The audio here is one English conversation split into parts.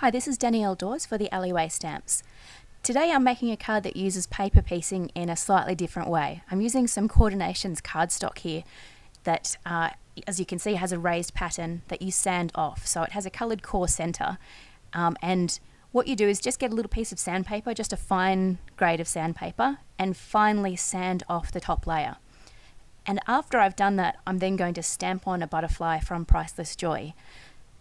Hi, this is Danielle Daws for the Alleyway Stamps. Today I'm making a card that uses paper piecing in a slightly different way. I'm using some Coordinations cardstock here that, as you can see, has a raised pattern that you sand off. So it has a coloured core centre, and what you do is just get a little piece of sandpaper, just a fine grade of sandpaper, and finely sand off the top layer. And after I've done that, I'm then going to stamp on a butterfly from Priceless Joy.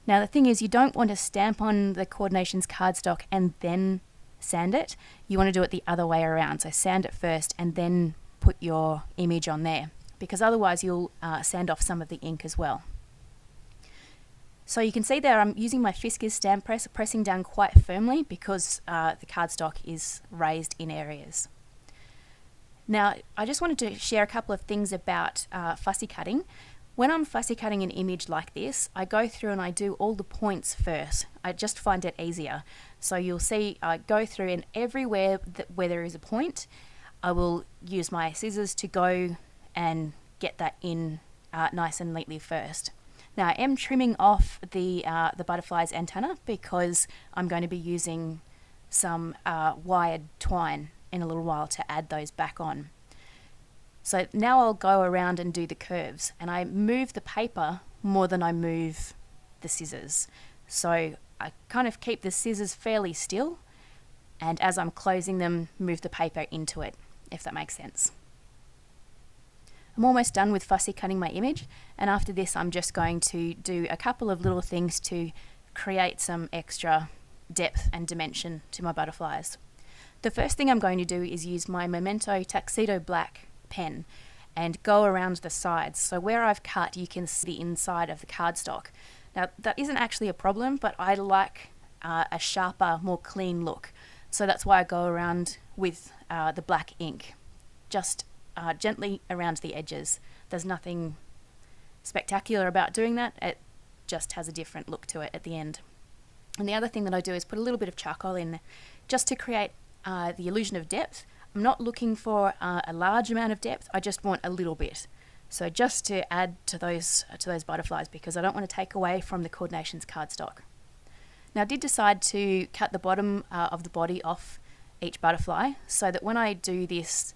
Now the thing is, you don't want to stamp on the Coordinations cardstock and then sand it. You want to do it the other way around. So sand it first and then put your image on there, because otherwise you'll sand off some of the ink as well. So you can see there I'm using my Fiskars stamp press, pressing down quite firmly because the cardstock is raised in areas. Now I just wanted to share a couple of things about fussy cutting. When I'm fussy cutting an image like this, I go through and I do all the points first. I just find it easier. So you'll see I go through, and everywhere where there is a point, I will use my scissors to go and get that in nice and neatly first. Now I am trimming off the butterfly's antenna because I'm going to be using some wired twine in a little while to add those back on. So now I'll go around and do the curves, and I move the paper more than I move the scissors. So I kind of keep the scissors fairly still, and as I'm closing them, move the paper into it, if that makes sense. I'm almost done with fussy cutting my image, and after this I'm just going to do a couple of little things to create some extra depth and dimension to my butterflies. The first thing I'm going to do is use my Memento Tuxedo Black pen and go around the sides. So where I've cut, you can see the inside of the cardstock. Now that isn't actually a problem, but I like a sharper, more clean look. So that's why I go around with the black ink, just gently around the edges. There's nothing spectacular about doing that. It just has a different look to it at the end. And the other thing that I do is put a little bit of charcoal in just to create the illusion of depth. I'm not looking for a large amount of depth, I just want a little bit. So just to add to those butterflies, because I don't want to take away from the Coordinations cardstock. Now I did decide to cut the bottom of the body off each butterfly so that when I do this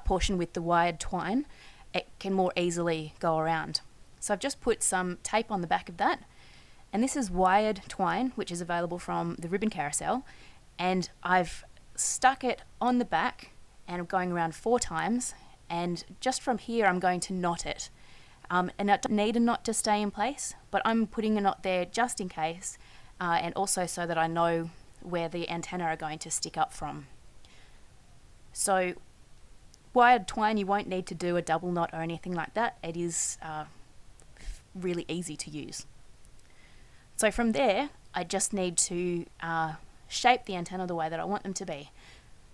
portion with the wired twine, it can more easily go around. So I've just put some tape on the back of that, and this is wired twine, which is available from the Ribbon Carousel, and I've stuck it on the back and I'm going around 4 times, and just from here I'm going to knot it. And I don't need a knot to stay in place, but I'm putting a knot there just in case, and also so that I know where the antennae are going to stick up from. So wired twine, you won't need to do a double knot or anything like that. It is really easy to use. So from there I just need to shape the antenna the way that I want them to be.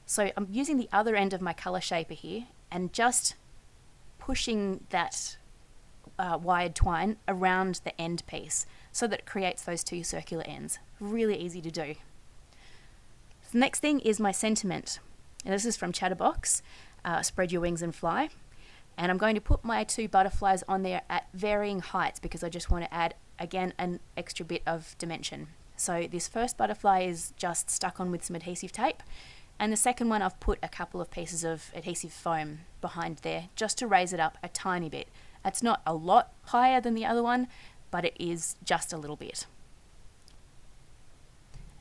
So I'm using the other end of my colour shaper here and just pushing that wired twine around the end piece so that it creates those 2 circular ends. Really easy to do. The next thing is my sentiment. And this is from Chatterbox, Spread Your Wings and Fly. And I'm going to put my 2 butterflies on there at varying heights because I just want to add, again, an extra bit of dimension. So this first butterfly is just stuck on with some adhesive tape, and the second one I've put a couple of pieces of adhesive foam behind there just to raise it up a tiny bit. It's not a lot higher than the other one, but it is just a little bit.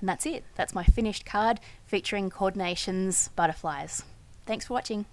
And that's it. That's my finished card featuring Coordinations butterflies. Thanks for watching.